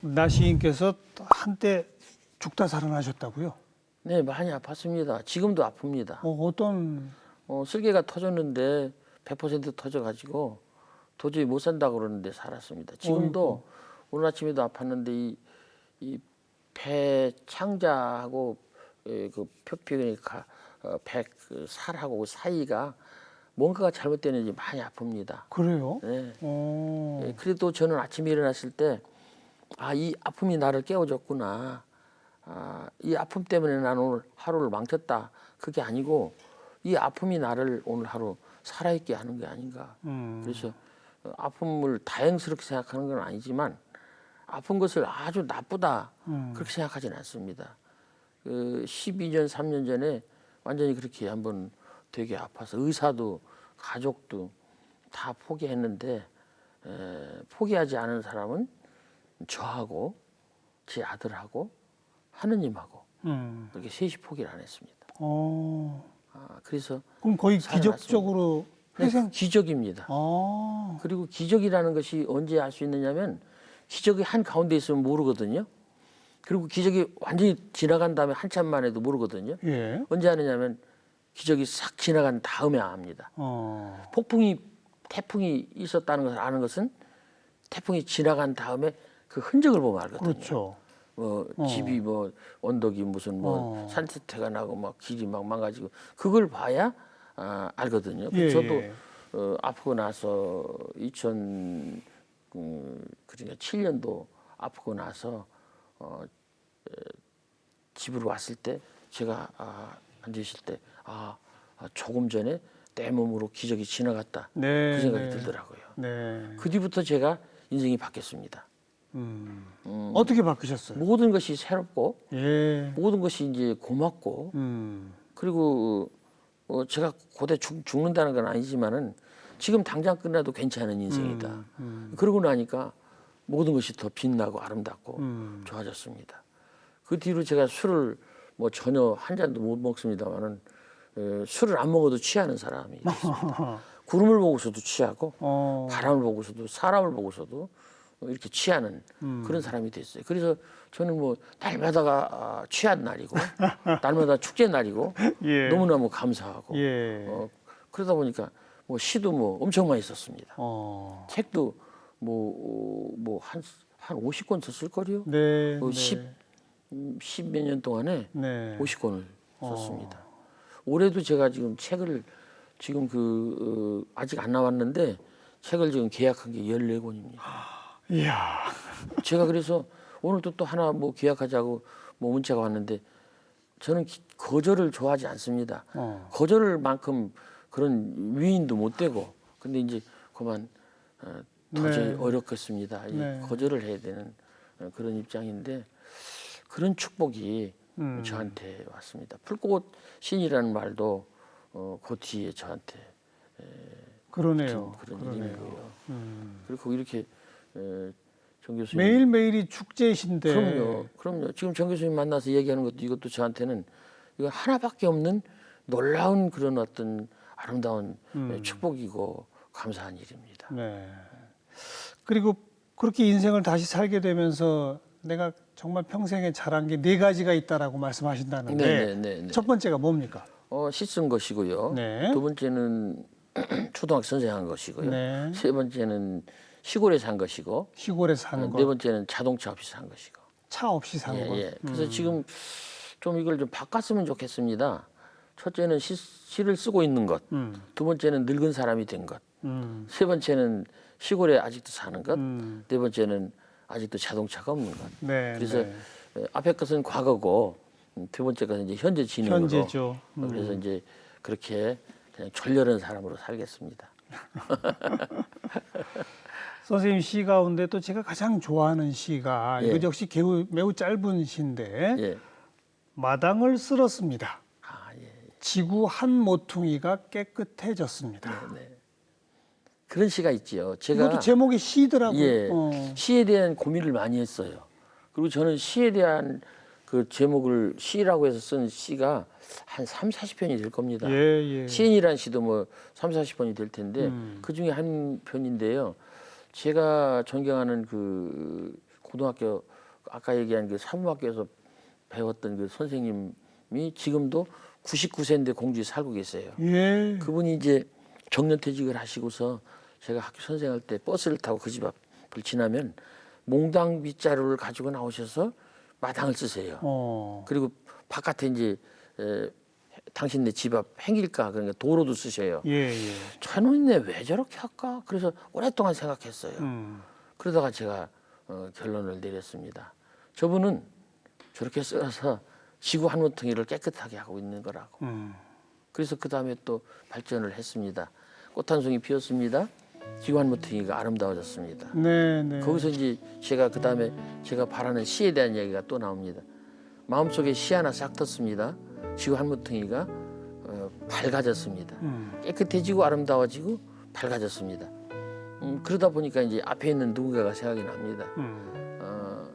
나 시인께서 한때 죽다 살아나셨다고요? 네, 많이 아팠습니다. 지금도 아픕니다. 어떤 쓸개가 터졌는데 100% 터져가지고 도저히 못 산다고 그러는데 살았습니다. 지금도 오늘 아침에도 아팠는데 이 배 창자하고 그 표피 배 살하고 그 사이가 뭔가가 잘못되는지 많이 아픕니다. 그래요? 네. 그래도 저는 아침에 일어났을 때 이 아픔이 나를 깨워줬구나. 이 아픔 때문에 나는 오늘 하루를 망쳤다. 그게 아니고 이 아픔이 나를 오늘 하루 살아있게 하는 게 아닌가. 그래서 아픔을 다행스럽게 생각하는 건 아니지만 아픈 것을 아주 나쁘다 그렇게 생각하지는 않습니다. 12년, 3년 전에 완전히 그렇게 한번 되게 아파서 의사도 가족도 다 포기했는데 포기하지 않은 사람은 저하고 제 아들하고 하느님하고 그렇게 셋이 포기를 안 했습니다. 그래서 그럼 거의 살아났습니다. 기적적으로 네, 회생. 기적입니다. 그리고 기적이라는 것이 언제 알 수 있느냐면 기적이 한 가운데 있으면 모르거든요. 그리고 기적이 완전히 지나간 다음에 한참 만에도 모르거든요. 예. 언제 아느냐면 기적이 싹 지나간 다음에 압니다. 태풍이 있었다는 것을 아는 것은 태풍이 지나간 다음에 그 흔적을 보면 알거든요. 그렇죠. 집이 언덕이 무슨 산태가 나고 막 길이 막 망가지고 그걸 봐야 알거든요. 예, 저도 예. 아프고 나서 2007년도 아프고 나서 집으로 왔을 때 제가 앉아 있을 때 조금 전에 내 몸으로 기적이 지나갔다. 네, 그 생각이 네. 들더라고요. 네. 그 뒤부터 제가 인생이 바뀌었습니다. 어떻게 바뀌셨어요? 모든 것이 새롭고 예. 모든 것이 이제 고맙고 그리고 제가 고대 죽는다는 건 아니지만은 지금 당장 끝나도 괜찮은 인생이다. 그러고 나니까 모든 것이 더 빛나고 아름답고 좋아졌습니다. 그 뒤로 제가 술을 전혀 한 잔도 못 먹습니다만은 술을 안 먹어도 취하는 사람이 됐습니다. 구름을 보고서도 취하고 바람을 보고서도 사람을 보고서도 이렇게 취하는 그런 사람이 됐어요. 그래서 저는 날마다가 취한 날이고 날마다 축제 날이고 예. 너무너무 감사하고 예. 그러다 보니까 시도 엄청 많이 썼습니다. 책도 한 50권 썼을 거요. 네. 네. 10몇 년 동안에 네. 50권을 썼습니다. 올해도 제가 지금 책을 지금 아직 안 나왔는데 책을 지금 계약한 게 14권입니다. 이야. 제가 그래서 오늘도 또 하나 계약하자고 문자가 왔는데 저는 거절을 좋아하지 않습니다. 거절을 만큼 그런 위인도 못 되고 근데 이제 그만 도저히 네. 어렵겠습니다. 네. 거절을 해야 되는 그런 입장인데 그런 축복이 저한테 왔습니다. 풀꽃 신이라는 말도 그 뒤에 저한테 그러네요. 그런 그러네요. 일이고요. 그리고 이렇게 정 교수님 매일매일이 축제신데. 그럼요. 지금 정 교수님 만나서 얘기하는 것도 이것도 저한테는 이거 하나밖에 없는 놀라운 그런 어떤 아름다운 축복이고 감사한 일입니다. 네. 그리고 그렇게 인생을 다시 살게 되면서 내가 정말 평생에 잘한 게 4가지가 있다라고 말씀하신다는데 네. 첫 번째가 뭡니까? 씻은 것이고요. 네. 두 번째는 초등학교 선생한 것이고요. 네. 세 번째는 시골에 산 것이고 시골에 사는 네 거, 번째는 자동차 없이 산 것이고. 차 없이 사는 거. 그래서 지금 좀 이걸 좀 바꿨으면 좋겠습니다. 첫째는 시를 쓰고 있는 것, 두 번째는 늙은 사람이 된 것, 세 번째는 시골에 아직도 사는 것, 네 번째는 아직도 자동차가 없는 것. 네. 그래서 네. 앞에 것은 과거고 두 번째 것은 이제 현재 진행으로. 현재죠. 그래서 이제 그렇게 그냥 졸렬한 사람으로 살겠습니다. 선생님 시 가운데 또 제가 가장 좋아하는 시가 예. 이것 역시 매우 짧은 시인데 예. 마당을 쓸었습니다. 예. 지구 한 모퉁이가 깨끗해졌습니다. 네. 그런 시가 있지요. 제가 이것도 제목이 시더라고요. 예, 시에 대한 고민을 많이 했어요. 그리고 저는 시에 대한 그 제목을 시라고 해서 쓴 시가 한 3, 40편이 될 겁니다. 예. 시인이라는 시도 3, 40편이 될 텐데 그 중에 한 편인데요. 제가 존경하는 그 고등학교 아까 얘기한 그 사범학교에서 배웠던 그 선생님이 지금도 99세인데 공주에 살고 계세요. 예. 그분이 이제 정년퇴직을 하시고서 제가 학교 선생할 때 버스를 타고 그 집 앞을 지나면 몽당 빗자루를 가지고 나오셔서 마당을 쓰세요. 그리고 바깥에 이제 당신네 집 앞 행길가 그러니까 도로도 쓰셔요. 예, 예. 저놈네 왜 저렇게 할까? 그래서 오랫동안 생각했어요. 그러다가 제가 결론을 내렸습니다. 저분은 저렇게 써서 지구 한 모퉁이를 깨끗하게 하고 있는 거라고. 그래서 그 다음에 또 발전을 했습니다. 꽃 한 송이 피었습니다. 지구 한 모퉁이가 아름다워졌습니다. 네, 네. 거기서 이제 제가 그 다음에 제가 바라는 시에 대한 이야기가 또 나옵니다. 마음속에 시 하나 싹 텄습니다. 지구 한 모퉁이가 밝아졌습니다. 깨끗해지고 아름다워지고 밝아졌습니다. 그러다 보니까 이제 앞에 있는 누군가가 생각이 납니다.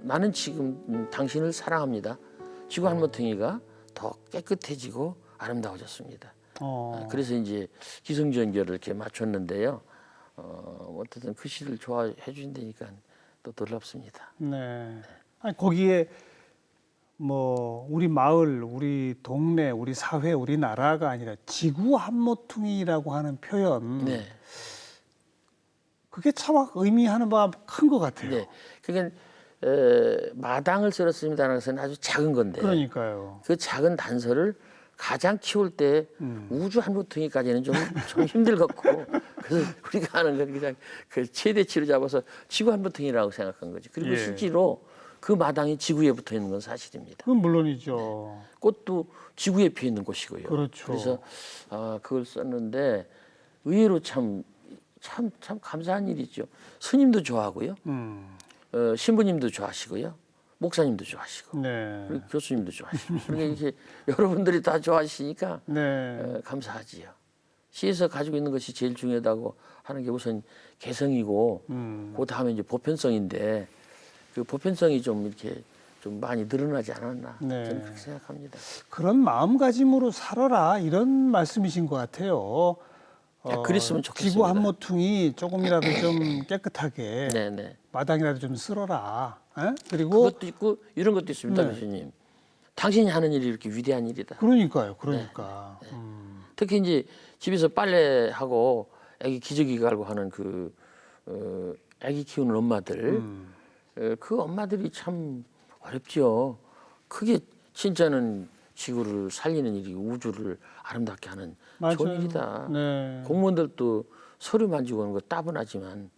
나는 지금 당신을 사랑합니다. 지구 한 모퉁이가 더 깨끗해지고 아름다워졌습니다. 그래서 이제 기승전결을 이렇게 맞췄는데요. 어쨌든 그 시를 좋아해 주신다니까 또 놀랍습니다. 네. 아니, 거기에 뭐 우리 마을, 우리 동네, 우리 사회, 우리 나라가 아니라 지구 한 모퉁이라고 하는 표현. 네. 그게 참 의미하는 바가 큰 것 같아요. 네. 그러니까 마당을 썰었습니다라는 것은 아주 작은 건데. 그러니까요. 그 작은 단서를 가장 키울 때 우주 한 모퉁이까지는 좀 힘들겠고 그래서 우리가 하는 건 그냥 그 최대치로 잡아서 지구 한 모퉁이라고 생각한 거지. 그리고 예. 실제로 그 마당이 지구에 붙어 있는 건 사실입니다. 그건 물론이죠. 꽃도 지구에 피어 있는 곳이고요. 그렇죠. 그래서 그걸 썼는데 의외로 참 감사한 일이죠. 스님도 좋아하고요. 신부님도 좋아하시고요. 목사님도 좋아하시고 네. 그리고 교수님도 좋아하시고 그러니까 이렇게 여러분들이 다 좋아하시니까 네. 감사하지요. 시에서 가지고 있는 것이 제일 중요하다고 하는 게 우선 개성이고 그 다음에 이제 보편성인데 그 보편성이 좀 이렇게 좀 많이 늘어나지 않았나 네. 저는 그렇게 생각합니다. 그런 마음가짐으로 살아라 이런 말씀이신 것 같아요. 그랬으면 좋겠습니다. 지구 한 모퉁이 조금이라도 좀 깨끗하게 네네. 마당이라도 좀 쓸어라. 에? 그리고 그것도 있고 이런 것도 있습니다, 네. 교수님. 당신이 하는 일이 이렇게 위대한 일이다. 그러니까요. 그러니까. 특히 이제 집에서 빨래하고 아기 기저귀 갈고 하는 그 아기 키우는 엄마들, 그 엄마들이 참 어렵죠. 그게 진짜는 지구를 살리는 일이고 우주를 아름답게 하는 맞아요. 좋은 일이다. 네. 공무원들도 서류 만지고 하는 거 따분하지만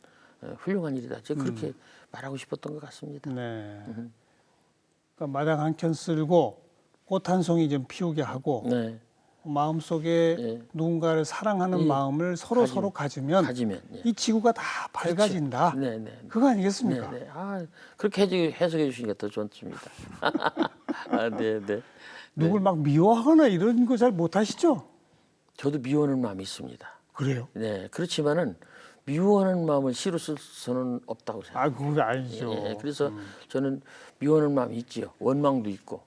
훌륭한 일이다. 제가 그렇게 말하고 싶었던 것 같습니다. 네. 그러니까 마당 한 켠 쓸고 꽃 한 송이 좀 피우게 하고 네, 마음속에 예. 누군가를 사랑하는 예. 마음을 서로 가지면 가지면 예. 이 지구가 다 밝아진다. 네, 네. 그거 아니겠습니까? 네, 네. 그렇게 해석해 주시니까 더 좋습니다. 네, 네. 누굴 막 미워하거나 이런 거 잘 못하시죠? 저도 미워하는 마음이 있습니다. 그래요? 네, 그렇지만은 미워하는 마음을 시로 쓸 수는 없다고 생각합니다. 그거 아니죠. 예, 그래서 저는 미워하는 마음이 있지요. 원망도 있고.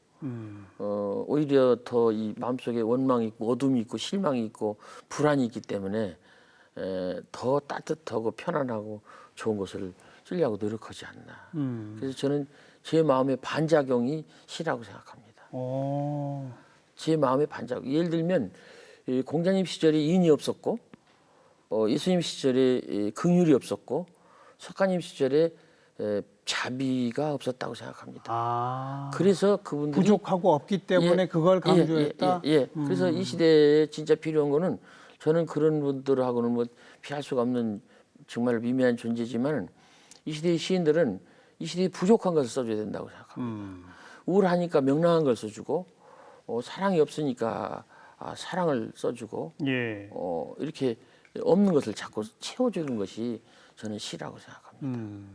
오히려 더 이 마음속에 원망이 있고 어둠이 있고 실망이 있고 불안이 있기 때문에 더 따뜻하고 편안하고 좋은 것을 쓰려고 노력하지 않나. 그래서 저는 제 마음의 반작용이 시라고 생각합니다. 제 마음의 반작용. 예를 들면 이 공자님 시절에 인이 없었고 예수님 시절에 긍휼이 없었고 석가님 시절에 자비가 없었다고 생각합니다. 그래서 그분들이 부족하고 없기 때문에 그걸 강조했다. 그래서 이 시대에 진짜 필요한 거는 저는 그런 분들하고는 뭐 피할 수가 없는 정말 미미한 존재지만 이 시대의 시인들은 이 시대에 부족한 것을 써줘야 된다고 생각합니다. 우울하니까 명랑한 걸 써주고 사랑이 없으니까 사랑을 써주고 예. 이렇게 없는 것을 자꾸 채워주는 것이 저는 시라고 생각합니다.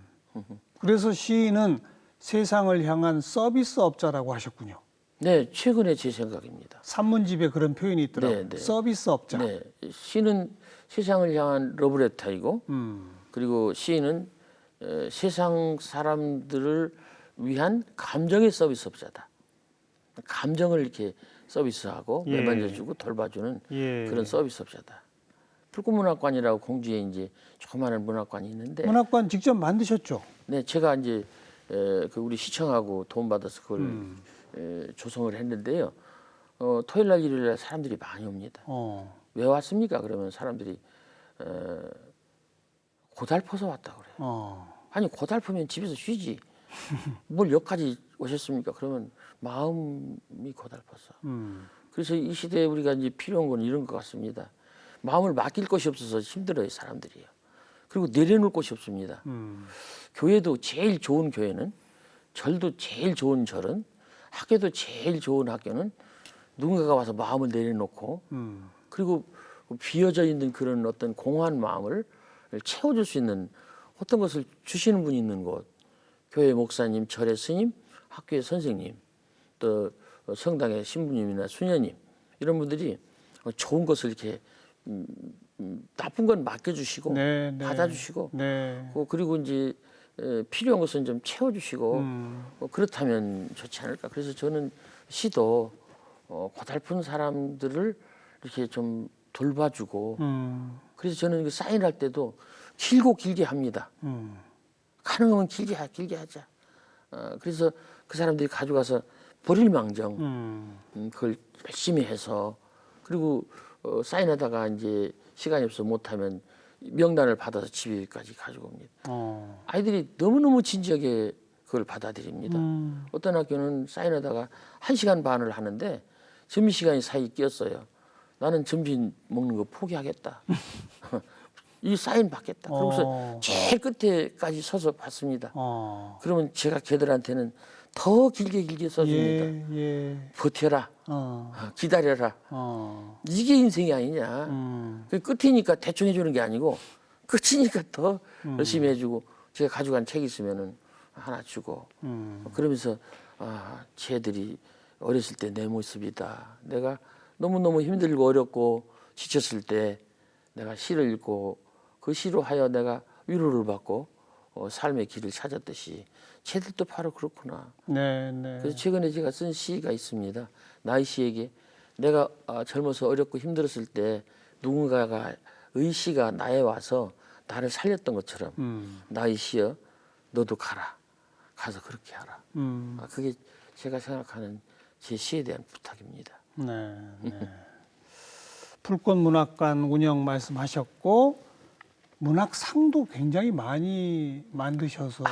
그래서 시인은 세상을 향한 서비스업자라고 하셨군요. 네, 최근에 제 생각입니다. 산문집에 그런 표현이 있더라고요. 네, 네. 서비스업자. 네, 시는 세상을 향한 러브레터이고 그리고 시인은 세상 사람들을 위한 감정의 서비스업자다. 감정을 이렇게 서비스하고 예. 매만져주고 돌봐주는 예. 그런 서비스업자다. 불꽃문학관이라고 공주에 이제 조그마한 문학관이 있는데 문학관 직접 만드셨죠? 네, 제가 이제 그 우리 시청하고 도움 받아서 그걸 조성을 했는데요. 토요일 날 일요일 날 사람들이 많이 옵니다. 왜 왔습니까? 그러면 사람들이 고달퍼서 왔다 그래요. 아니 고달프면 집에서 쉬지. 뭘 여기까지 오셨습니까? 그러면 마음이 고달퍼서. 그래서 이 시대에 우리가 이제 필요한 건 이런 것 같습니다. 마음을 맡길 곳이 없어서 힘들어요, 사람들이요. 그리고 내려놓을 곳이 없습니다. 교회도 제일 좋은 교회는, 절도 제일 좋은 절은, 학교도 제일 좋은 학교는 누군가가 와서 마음을 내려놓고 그리고 비어져 있는 그런 어떤 공허한 마음을 채워줄 수 있는 어떤 것을 주시는 분이 있는 곳. 교회 목사님, 절의 스님, 학교의 선생님, 또 성당의 신부님이나 수녀님 이런 분들이 좋은 것을 이렇게 나쁜 건 맡겨주시고 네. 받아주시고 네. 그리고 이제 필요한 것은 좀 채워주시고 그렇다면 좋지 않을까. 그래서 저는 시도 고달픈 사람들을 이렇게 좀 돌봐주고 그래서 저는 그 사인할 때도 길고 길게 합니다. 가능하면 길게 하자. 그래서 그 사람들이 가져가서 버릴 망정 그걸 열심히 해서 그리고 사인하다가 이제 시간이 없어 못하면 명단을 받아서 집에까지 가지고 옵니다. 아이들이 너무너무 진지하게 그걸 받아들입니다. 어떤 학교는 사인하다가 1시간 반을 하는데 점심시간이 사이 끼었어요. 나는 점심 먹는 거 포기하겠다. 이 사인 받겠다. 그러고서 제일 끝에까지 서서 받습니다. 그러면 제가 걔들한테는 더 길게 써줍니다. 예. 버텨라. 기다려라. 이게 인생이 아니냐. 그 끝이니까 대충 해주는 게 아니고 끝이니까 더 열심히 해주고 제가 가져간 책 있으면은 하나 주고 그러면서 쟤들이 어렸을 때 내 모습이다. 내가 너무너무 힘들고 어렵고 지쳤을 때 내가 시를 읽고 그 시로 하여 내가 위로를 받고 삶의 길을 찾았듯이 쟤들도 바로 그렇구나. 네. 그래서 최근에 제가 쓴 시가 있습니다. 나의 시에게 내가 젊어서 어렵고 힘들었을 때 누군가가 의시가 나에 와서 나를 살렸던 것처럼 나의 시여 너도 가라. 가서 그렇게 하라. 그게 제가 생각하는 제 시에 대한 부탁입니다. 네. 풀꽃문학관 운영 말씀하셨고 문학상도 굉장히 많이 만드셔서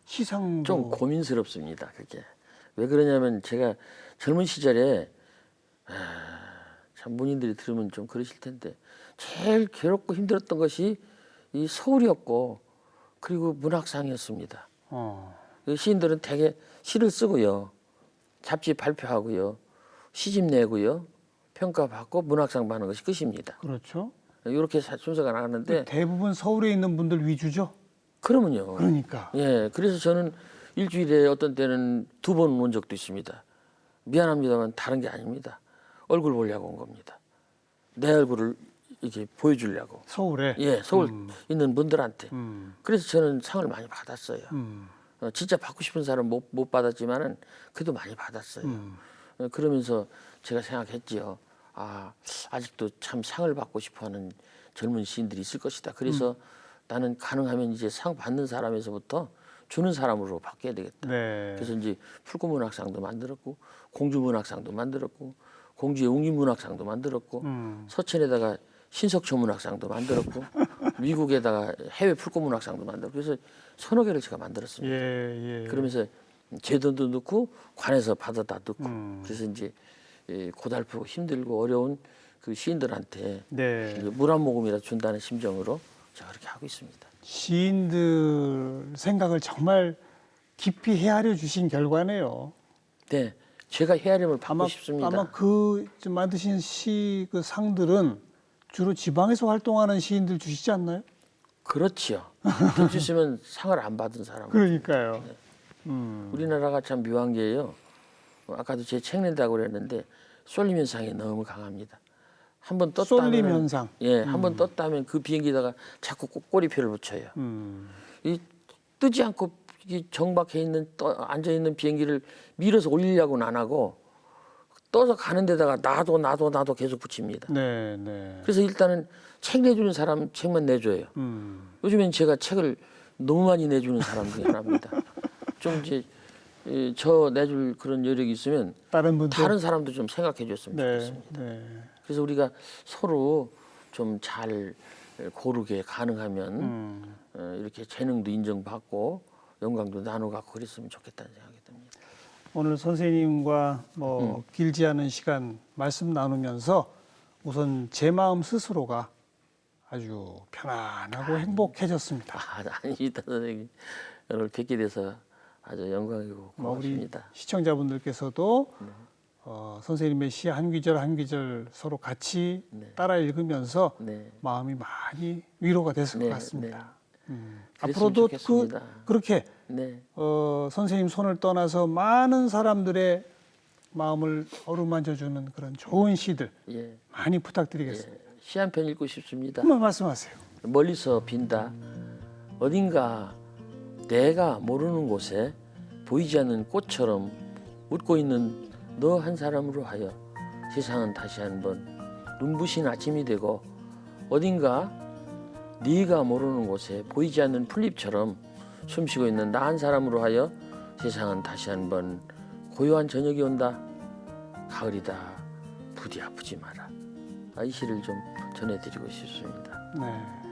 시상도 좀 고민스럽습니다. 그게 왜 그러냐면 제가 젊은 시절에 참 문인들이 들으면 좀 그러실 텐데 제일 괴롭고 힘들었던 것이 이 서울이었고 그리고 문학상이었습니다. 시인들은 대개 시를 쓰고요, 잡지 발표하고요, 시집 내고요, 평가받고 문학상 받는 것이 끝입니다. 그렇죠. 이렇게 순서가 나가는데 대부분 서울에 있는 분들 위주죠. 그러면요. 그러니까. 예, 그래서 저는 일주일에 어떤 때는 2번 온 적도 있습니다. 미안합니다만 다른 게 아닙니다. 얼굴 보려고 온 겁니다. 내 얼굴을 이렇게 보여주려고. 서울에. 예, 서울 있는 분들한테. 그래서 저는 상을 많이 받았어요. 진짜 받고 싶은 사람 못 받았지만은 그래도 많이 받았어요. 그러면서 제가 생각했지요. 아직도 참 상을 받고 싶어하는 젊은 시인들이 있을 것이다. 그래서 나는 가능하면 이제 상 받는 사람에서부터 주는 사람으로 바뀌어야 되겠다. 네. 그래서 이제 풀꽃문학상도 만들었고 공주문학상도 만들었고 공주의 웅이문학상도 만들었고 서천에다가 신석초문학상도 만들었고 미국에다가 해외 풀꽃문학상도 만들었고 그래서 3-4개를 제가 만들었습니다. 예. 그러면서 제 돈도 넣고 관에서 받아다 넣고 그래서 이제 고달프고 힘들고 어려운 그 시인들한테 네. 물 한 모금이라도 준다는 심정으로 제가 그렇게 하고 있습니다. 시인들 생각을 정말 깊이 헤아려 주신 결과네요. 네, 제가 헤아림을 받고 싶습니다. 아마 그 만드신 시 그 상들은 주로 지방에서 활동하는 시인들 주시지 않나요? 그렇지요. 돈 주시면 상을 안 받은 사람. 그러니까요. 우리나라가 참 묘한 게요. 아까도 제 책 낸다고 그랬는데 쏠림 현상이 너무 강합니다. 한번 떴다면 쏠림 현상. 예, 한번 떴다면 그 비행기다가 자꾸 꼬리표를 붙여요. 이 뜨지 않고 이 정박해 있는 앉아 있는 비행기를 밀어서 올리려고는 안 하고 떠서 가는 데다가 나도 계속 붙입니다. 네. 그래서 일단은 책 내주는 사람 책만 내줘요. 요즘엔 제가 책을 너무 많이 내주는 사람 중에 하나입니다. 좀 이제 저 내줄 그런 여력이 있으면 다른 분들 다른 사람도 좀 생각해 줬으면 네, 좋겠습니다. 네. 그래서 우리가 서로 좀 잘 고르게 가능하면 이렇게 재능도 인정받고 영광도 나눠갖고 그랬으면 좋겠다는 생각이 듭니다. 오늘 선생님과 뭐 길지 않은 시간 말씀 나누면서 우선 제 마음 스스로가 아주 편안하고 행복해졌습니다. 아닙니다, 선생님. 오늘 뵙게 돼서 아주 영광이고 뭐 우리 고맙습니다. 시청자분들께서도 선생님의 시 한 귀절 한 귀절 서로 같이 따라 읽으면서 네. 마음이 많이 위로가 됐을 네, 것 같습니다. 그랬으면 앞으로도 좋겠습니다. 그렇게 네. 선생님 손을 떠나서 많은 사람들의 마음을 어루만져주는 그런 좋은 시들 예. 많이 부탁드리겠습니다. 시 한 편 읽고 싶습니다. 한번 말씀하세요. 멀리서 빈다. 어딘가 내가 모르는 곳에 보이지 않는 꽃처럼 웃고 있는 너 한 사람으로 하여 세상은 다시 한번 눈부신 아침이 되고 어딘가 네가 모르는 곳에 보이지 않는 풀잎처럼 숨쉬고 있는 나 한 사람으로 하여 세상은 다시 한번 고요한 저녁이 온다. 가을이다. 부디 아프지 마라. 이 시를 좀 전해드리고 싶습니다. 네.